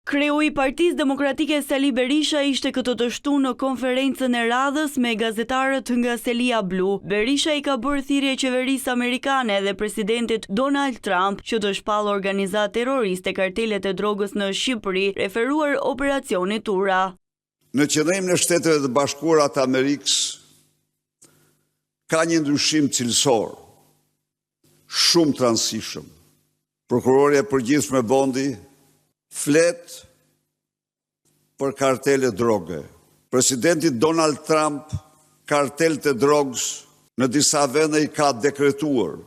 Kreu i Partisë Demokratike Sali Berisha ishte këtë të shtunë në konferencën e radhës me gazetarët nga Selia Blu. Berisha i ka bërë thirrje qeverisë amerikane dhe presidentit Donald Trump që të shpallë organizatë terroriste kartelet e drogës në Shqipëri, referuar operacionit Ura. Në qendrim në Shteteve të Bashkuara të Amerikës ka një ndryshim cilësor, shumë të rëndësishëm. Prokuroria e përgjithshme Bondi flet për kartele droge. Presidenti Donald Trump kartelet e drogës në disa vende i ka dekretuar,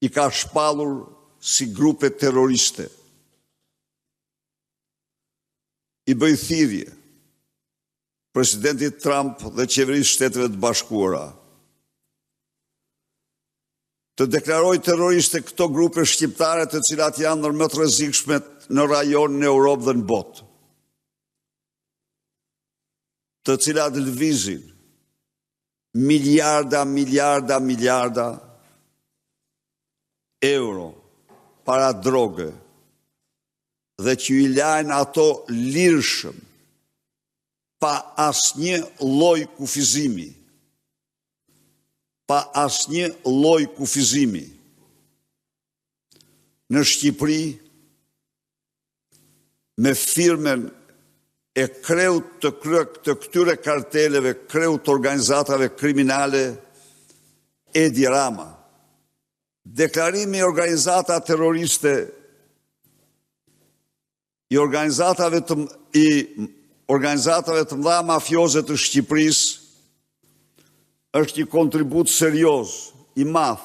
i ka shpallur si grupe terroriste. I bëj thirrje presidentit Trump dhe qeverisë Shteteve të Bashkuara të deklaroj terroriste këto grupe shqiptare të cilat janë ndër më të rrezikshme në rajon në Europë dhe në botë, të cilat lëvizin miliarda euro para droge dhe që i lajnë ato lirshëm pa asnjë lloj kufizimi. Në Shqipëri, me firmen e kreut të këtyre karteleve, kreut të organizatave kriminale Edi Rama. Deklarimi i organizata terroriste, i organizatave të mëdha mafioze të Shqipërisë, është një kontribut serioz, i madh,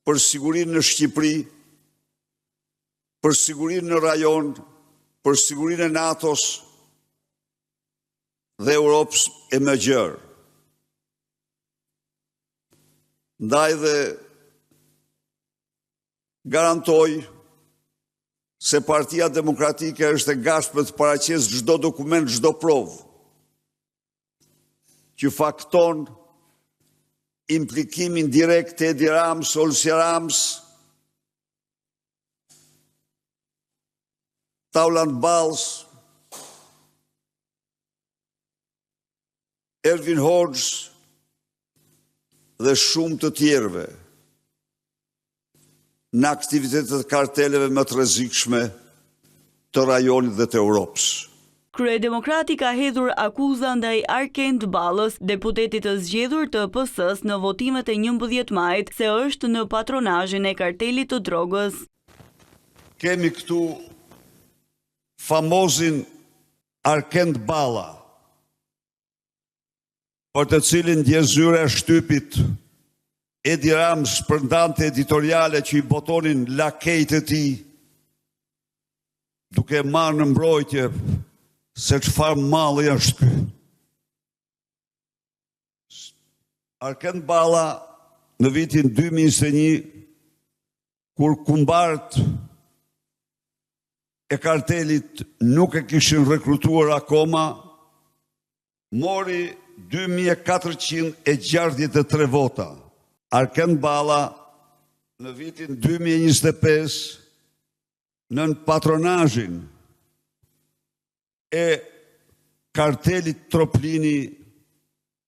për sigurinë në Shqipëri, për sigurinë në rajon, për sigurinë e NATO-s dhe Europës e më gjerë. Ndaj dhe garantoj se Partia Demokratike është e gatshme të paraqesë çdo dokument, çdo provë që fakton implikimin direkt të Edi Ramës, Olsi Ramës, Taulant Balls, Ervin Hoxhës dhe shumë të tjerëve në aktivitetet karteleve më të rrezikshme të rajonit dhe të Europës. Kryedemokrati ka hedhur akuza ndaj Arkend Ballës, deputetit të zgjedhur të PS-s në votimet e 11 majit, se është në patronazhin e kartelit të drogës. Kemi këtu famozin Arkend Balla, për të cilin djezyra e shtypit Edi Ramës shpërndante editoriale që i botonin lakejt e tij, duke marrë në mbrojtje se çfarë malli është ky. Arkend Balla në vitin 2021, kur kumbarët e kartelit nuk e kishin rekrutuar akoma, mori 2463 vota. Arkend Balla në vitin 2025 nën patronazhin e kartelit Troplini,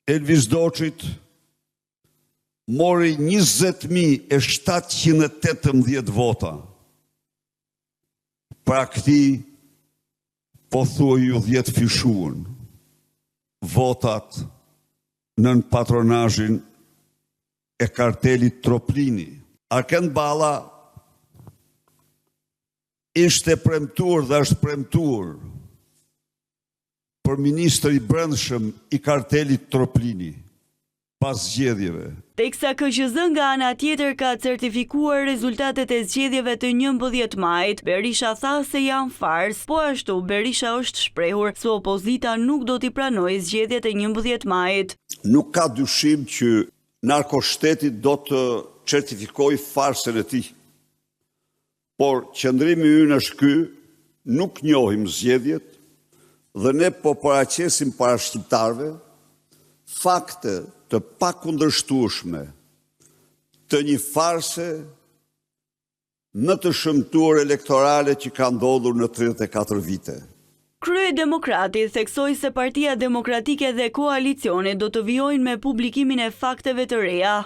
Elvis Doçit, mori 20.718 vota. Pra këtij po thuaj ju 10 fishuan votat nën patronazhin e kartelit Troplini. Arkend Balla ishte premtuar dhe është premtuar për ministër i brendshëm i kartelit Troplini pas zgjedhjeve. Teksa KQZ nga ana tjetër ka certifikuar rezultatet e zgjedhjeve të 11 majit, Berisha tha se janë fars, po ashtu Berisha është shprehur se opozita nuk do t'i pranojë zgjedhjet e 11 majit. Nuk ka dyshim që narkoshteti do të certifikojë farsën e tij. Por qëndrimi ynë është ky, nuk njohim zgjedhjet dhe ne po paraqesim para shqiptarëve fakte të pakundërshtueshme të një farse në të shëmtuar elektorale që ka ndodhur në 34 vite. Kryedemokrati theksoi se Partia Demokratike dhe koalicioni do të vijojnë me publikimin e fakteve të reja.